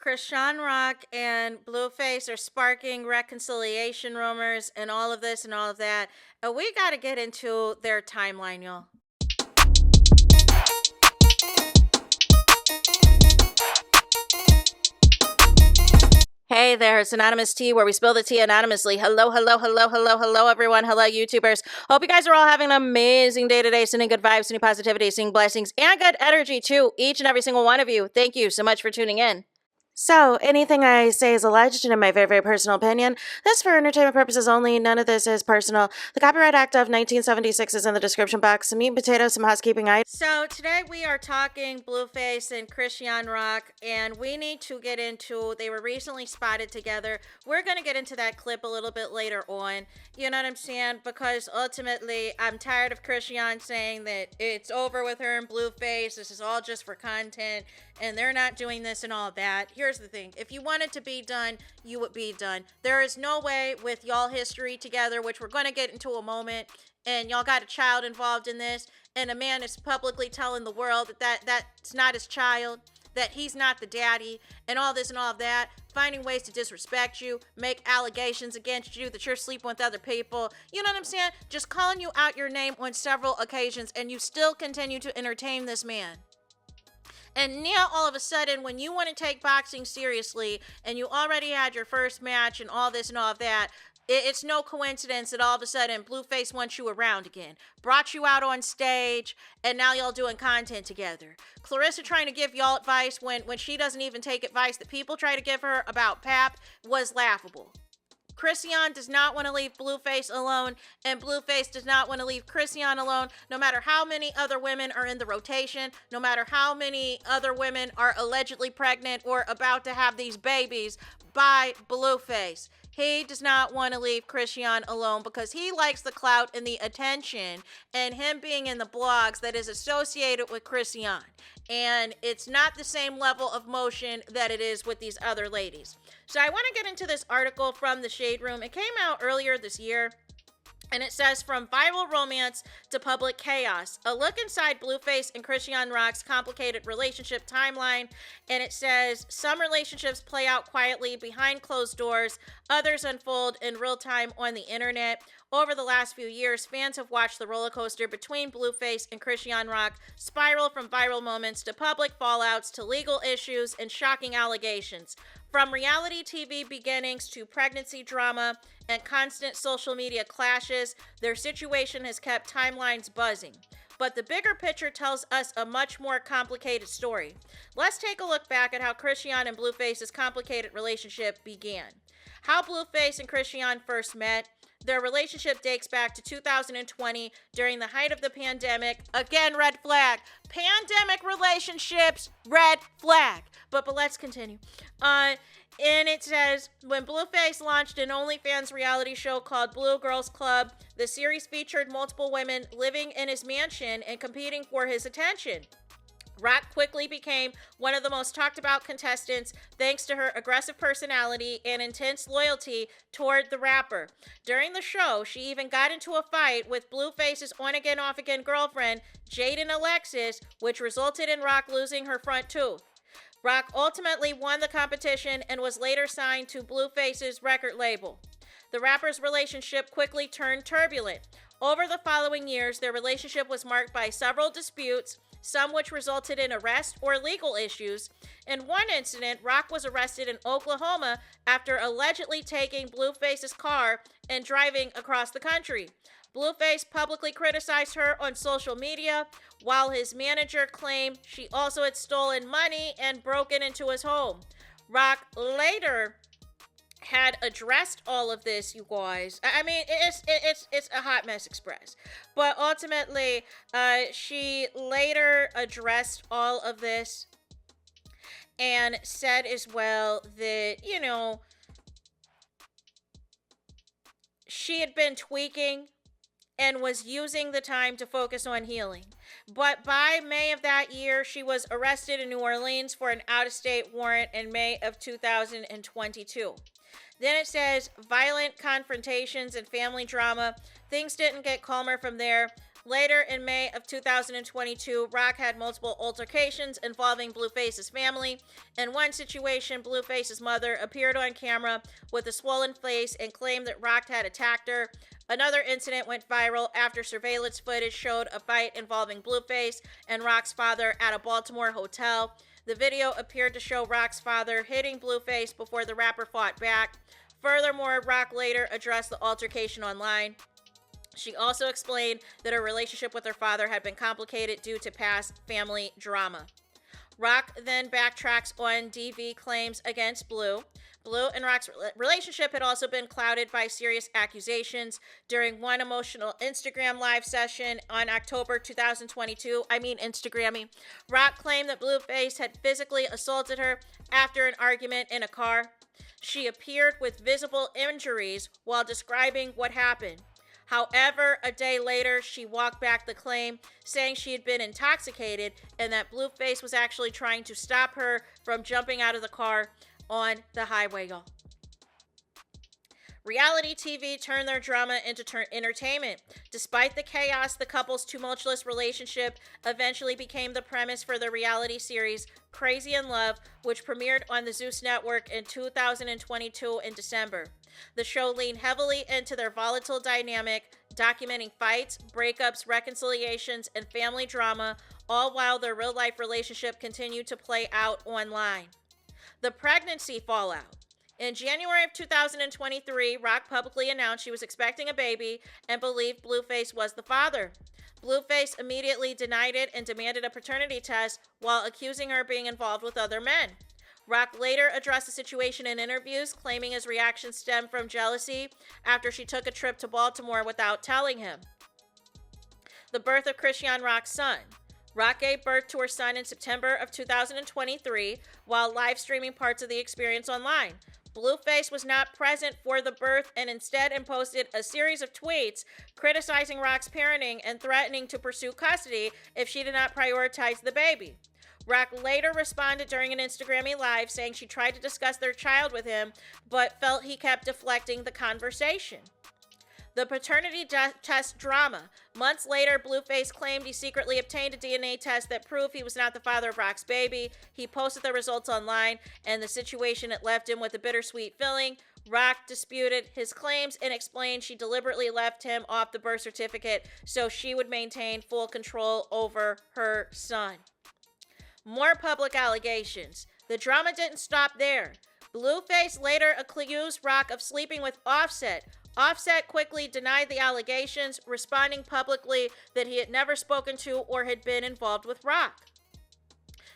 Krishan Rock and Blueface are sparking reconciliation rumors and all of this and all of that. And we got to get into their timeline, y'all. Hey there, it's Anonymous Tea, where we spill the tea anonymously. Hello, hello, hello, hello, hello, everyone. Hello, YouTubers. Hope you guys are all having an amazing day today, sending good vibes, sending positivity, sending blessings, and good energy to each and every single one of you. Thank you so much for tuning in. So, anything I say is alleged and in my very, very personal opinion. This for entertainment purposes only. None of this is personal. The Copyright Act of 1976 is in the description box. Some meat and potatoes, some housekeeping items. So, today we are talking Blueface and Christian Rock, and we need to get into, they were recently spotted together. We're going to get into that clip a little bit later on. You know what I'm saying? Because ultimately, I'm tired of Christian saying that it's over with her and Blueface. This is all just for content, and they're not doing this and all that. Here's the thing. If you want it to be done, you would be done. There is no way with y'all history together, which we're going to get into a moment, and y'all got a child involved in this, and a man is publicly telling the world that's not his child, that he's not the daddy, and all this and all of that, finding ways to disrespect you, make allegations against you that you're sleeping with other people. You know what I'm saying? Just calling you out your name on several occasions, and you still continue to entertain this man. And now, all of a sudden, when you want to take boxing seriously and you already had your first match and all this and all of that, it's no coincidence that all of a sudden Blueface wants you around again, brought you out on stage, and now y'all doing content together. Clarissa trying to give y'all advice when she doesn't even take advice that people try to give her about Pap was laughable. CHRISEAN does not want to leave Blueface alone, and Blueface does not want to leave CHRISEAN alone, no matter how many other women are in the rotation, no matter how many other women are allegedly pregnant or about to have these babies by Blueface. He does not want to leave CHRISEAN alone because he likes the clout and the attention and him being in the blogs that is associated with CHRISEAN. And it's not the same level of motion that it is with these other ladies. So I want to get into this article from the Shade Room. It came out earlier this year. And it says, from viral romance to public chaos, a look inside Blueface and Christian Rock's complicated relationship timeline. And it says, some relationships play out quietly behind closed doors, others unfold in real time on the internet. Over the last few years, fans have watched the roller coaster between Blueface and Christian Rock spiral from viral moments to public fallouts to legal issues and shocking allegations. From reality TV beginnings to pregnancy drama and constant social media clashes, their situation has kept timelines buzzing. But the bigger picture tells us a much more complicated story. Let's take a look back at how Christian and Blueface's complicated relationship began. How Blueface and Christian first met. Their relationship dates back to 2020 during the height of the pandemic. Again, red flag. Pandemic relationships, red flag. But let's continue. And it says, when Blueface launched an OnlyFans reality show called Blue Girls Club, the series featured multiple women living in his mansion and competing for his attention. Rock quickly became one of the most talked about contestants thanks to her aggressive personality and intense loyalty toward the rapper. During the show, she even got into a fight with Blueface's on-again, off-again girlfriend, Jaden Alexis, which resulted in Rock losing her front tooth. Rock ultimately won the competition and was later signed to Blueface's record label. The rapper's relationship quickly turned turbulent. Over the following years, their relationship was marked by several disputes, some which resulted in arrest or legal issues. In one incident, Rock was arrested in Oklahoma after allegedly taking Blueface's car and driving across the country. Blueface publicly criticized her on social media, while his manager claimed she also had stolen money and broken into his home. Rock later had addressed all of this, you guys. I mean, it's a hot mess express. But ultimately, she later addressed all of this and said as well that, you know, she had been tweaking and was using the time to focus on healing. But by May of that year, she was arrested in New Orleans for an out-of-state warrant in May of 2022. Then it says, violent confrontations and family drama. Things didn't get calmer from there. Later in May of 2022, Rock had multiple altercations involving Blueface's family. In one situation, Blueface's mother appeared on camera with a swollen face and claimed that Rock had attacked her. Another incident went viral after surveillance footage showed a fight involving Blueface and Rock's father at a Baltimore hotel. The video appeared to show Rock's father hitting Blueface before the rapper fought back. Furthermore, Rock later addressed the altercation online. She also explained that her relationship with her father had been complicated due to past family drama. Rock then backtracks on DV claims against Blue. Blue and Rock's relationship had also been clouded by serious accusations. During one emotional Instagram live session on October 2022, Instagramming, Rock claimed that Blueface had physically assaulted her after an argument in a car. She appeared with visible injuries while describing what happened. However, a day later, she walked back the claim, saying she had been intoxicated and that Blueface was actually trying to stop her from jumping out of the car on the highway, y'all. Reality TV turned their drama into entertainment. Despite the chaos, the couple's tumultuous relationship eventually became the premise for the reality series Crazy in Love, which premiered on the Zeus Network in 2022 in December. The show leaned heavily into their volatile dynamic, documenting fights, breakups, reconciliations, and family drama, all while their real-life relationship continued to play out online. The pregnancy fallout. In January of 2023, Rock publicly announced she was expecting a baby and believed Blueface was the father. Blueface immediately denied it and demanded a paternity test while accusing her of being involved with other men. Rock later addressed the situation in interviews, claiming his reaction stemmed from jealousy after she took a trip to Baltimore without telling him. The birth of Chrisean Rock's son. Rock gave birth to her son in September of 2023 while live streaming parts of the experience online. Blueface was not present for the birth and instead posted a series of tweets criticizing Rock's parenting and threatening to pursue custody if she did not prioritize the baby. Rock later responded during an Instagram Live saying she tried to discuss their child with him but felt he kept deflecting the conversation. The paternity test drama. Months later, Blueface claimed he secretly obtained a DNA test that proved he was not the father of Rock's baby. He posted the results online, and the situation it left him with a bittersweet feeling. Rock disputed his claims and explained she deliberately left him off the birth certificate so she would maintain full control over her son. More public allegations. The drama didn't stop there. Blueface later accused Rock of sleeping with Offset. Offset quickly denied the allegations, responding publicly that he had never spoken to or had been involved with Rock.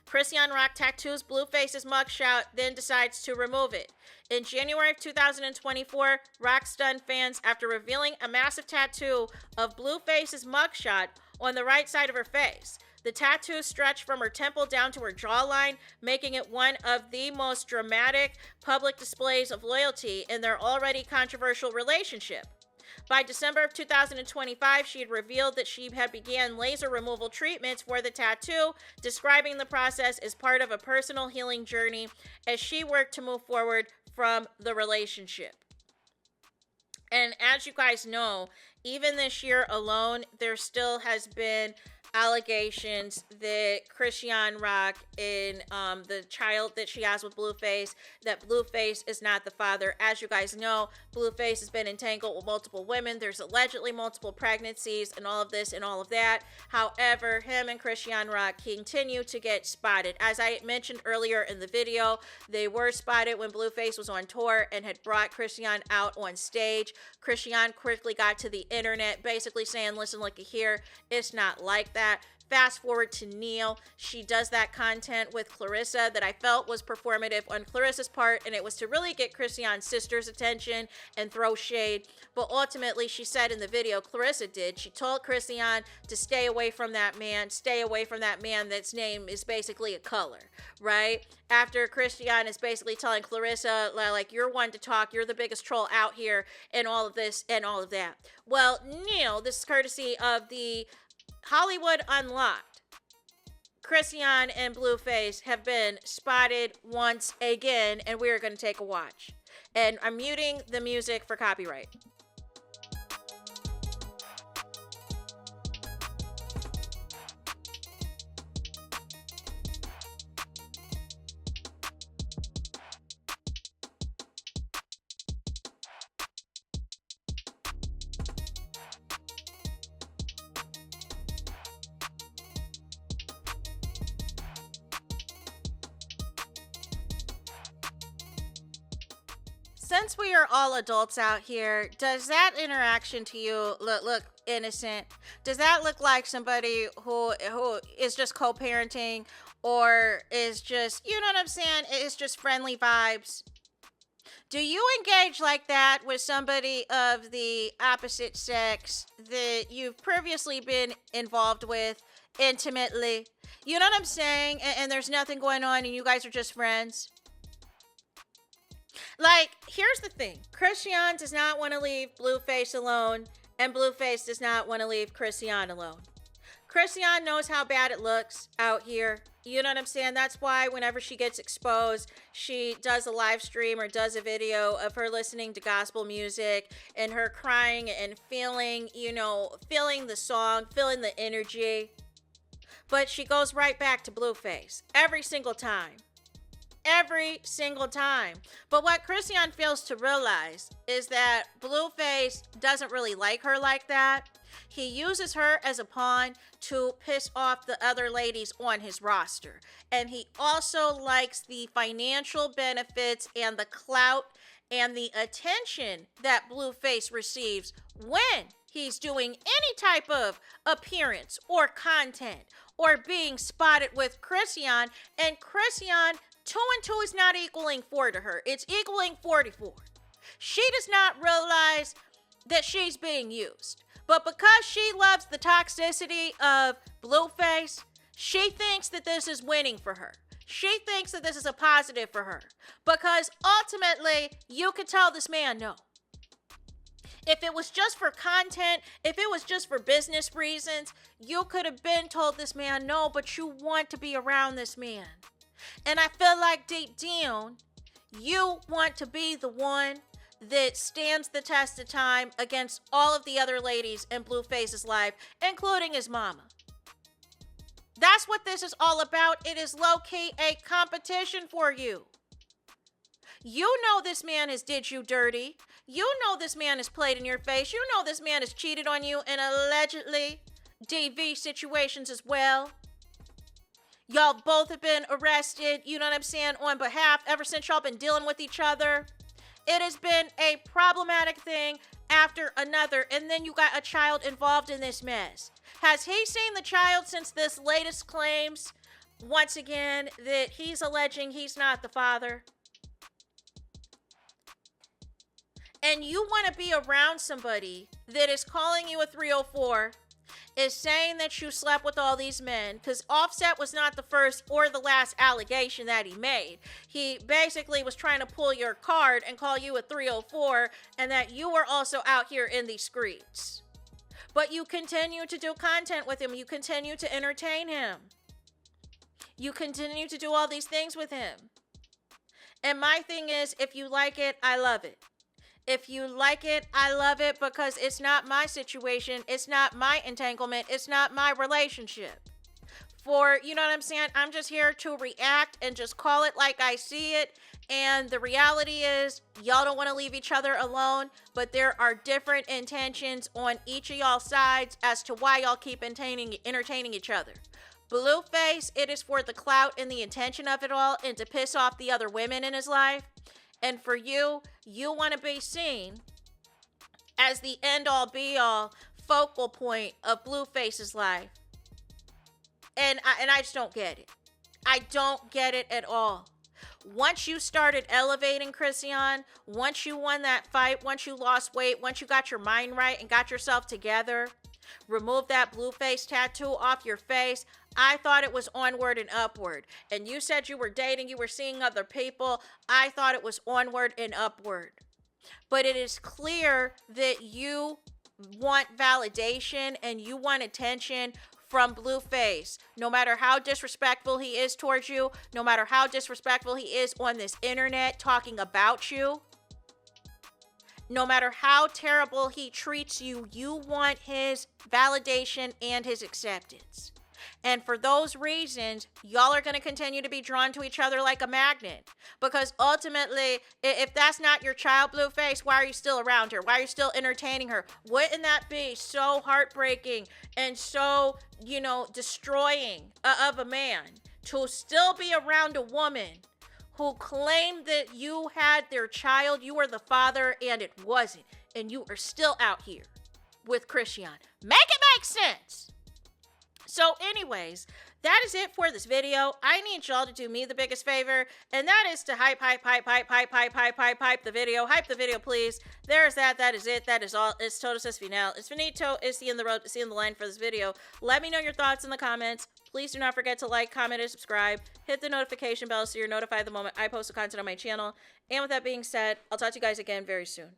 CHRISEAN Rock tattoos Blueface's mugshot, then decides to remove it. In January of 2024, Rock stunned fans after revealing a massive tattoo of Blueface's mugshot on the right side of her face. The tattoo stretched from her temple down to her jawline, making it one of the most dramatic public displays of loyalty in their already controversial relationship. By December of 2025, she had revealed that she had began laser removal treatments for the tattoo, describing the process as part of a personal healing journey as she worked to move forward from the relationship. And as you guys know, even this year alone, there still has been allegations that CHRISEAN Rock and the child that she has with Blueface, that Blueface is not the father. As you guys know, Blueface has been entangled with multiple women. There's allegedly multiple pregnancies and all of this and all of that. However, him and CHRISEAN Rock continue to get spotted. As I mentioned earlier in the video, they were spotted when Blueface was on tour and had brought CHRISEAN out on stage. CHRISEAN quickly got to the internet basically saying, listen, look here, it's not like that. Fast forward to Neil. She does that content with Clarissa that I felt was performative on Clarissa's part, and it was to really get CHRISEAN's sister's attention and throw shade. But ultimately, she said in the video, Clarissa did, she told CHRISEAN to stay away from that man, that's name is basically a color, right? After CHRISEAN is basically telling Clarissa, like, you're one to talk, you're the biggest troll out here, and all of this and all of that. Well, Neil, this is courtesy of the Hollywood Unlocked. CHRISEAN and Blueface have been spotted once again, and we're going to take a watch. And I'm muting the music for copyright. since we are all adults out here, does that interaction to you look innocent? Does that look like somebody who is just co-parenting, or is just, you know what I'm saying, it's just friendly vibes? Do you engage like that with somebody of the opposite sex that you've previously been involved with intimately? You know what I'm saying? And there's nothing going on and you guys are just friends? Like, here's the thing. CHRISEAN does not want to leave BLUEFACE alone, and BLUEFACE does not want to leave CHRISEAN alone. CHRISEAN knows how bad it looks out here. You know what I'm saying? That's why whenever she gets exposed, she does a live stream or does a video of her listening to gospel music and her crying and feeling, feeling the song, feeling the energy. But she goes right back to BLUEFACE every single time. Every single time. But what CHRISEAN fails to realize is that BLUEFACE doesn't really like her like that. He uses her as a pawn to piss off the other ladies on his roster. And he also likes the financial benefits and the clout and the attention that BLUEFACE receives when he's doing any type of appearance or content or being spotted with CHRISEAN. And CHRISEAN, 2 and 2 is not equaling 4 to her. It's equaling 44. She does not realize that she's being used. But because she loves the toxicity of BLUEFACE, she thinks that this is winning for her. She thinks that this is a positive for her. Because ultimately, you could tell this man no. If it was just for content, if it was just for business reasons, you could have been told this man no, but you want to be around this man. And I feel like deep down, you want to be the one that stands the test of time against all of the other ladies in BLUEFACE's life, including his mama. That's what this is all about. It is low-key a competition for you. You know this man has did you dirty. You know this man has played in your face. You know this man has cheated on you in allegedly DV situations as well. Y'all both have been arrested, you know what I'm saying, on behalf ever since y'all been dealing with each other. It has been a problematic thing after another, and then you got a child involved in this mess. Has he seen the child since this latest claims, once again, that he's alleging he's not the father? And you want to be around somebody that is calling you a 304, is saying that you slept with all these men, because Offset was not the first or the last allegation that he made. He basically was trying to pull your card and call you a 304, and that you were also out here in these streets. But you continue to do content with him. You continue to entertain him. You continue to do all these things with him. And my thing is, if you like it, I love it. If you like it, I love it, because it's not my situation. It's not my entanglement. It's not my relationship. You know what I'm saying? I'm just here to react and just call it like I see it. And the reality is, y'all don't want to leave each other alone, but there are different intentions on each of y'all sides as to why y'all keep entertaining each other. BLUEFACE, it is for the clout and the intention of it all, and to piss off the other women in his life. And for you, you want to be seen as the end-all, be-all focal point of BLUEFACE's life. And I just don't get it. I don't get it at all. Once you started elevating CHRISEAN, once you won that fight, once you lost weight, once you got your mind right and got yourself together, remove that BLUEFACE tattoo off your face, I thought it was onward and upward. And you said you were dating, you were seeing other people. I thought it was onward and upward. But it is clear that you want validation and you want attention from BLUEFACE. No matter how disrespectful he is towards you, no matter how disrespectful he is on this internet talking about you, no matter how terrible he treats you, you want his validation and his acceptance. And for those reasons, y'all are going to continue to be drawn to each other like a magnet. Because ultimately, if that's not your child, BLUEFACE, why are you still around her? Why are you still entertaining her? Wouldn't that be so heartbreaking and so, destroying of a man to still be around a woman who claimed that you had their child, you were the father, and it wasn't. And you are still out here with CHRISEAN. Make it make sense! So anyways, that is it for this video. I need y'all to do me the biggest favor, and that is to hype the video. Hype the video, please. There's that. That is it. That is all. It's todos es final. It's finito. It's the end of the road. It's the end of the line for this video. Let me know your thoughts in the comments. Please do not forget to like, comment, and subscribe. Hit the notification bell so you're notified the moment I post the content on my channel. And with that being said, I'll talk to you guys again very soon.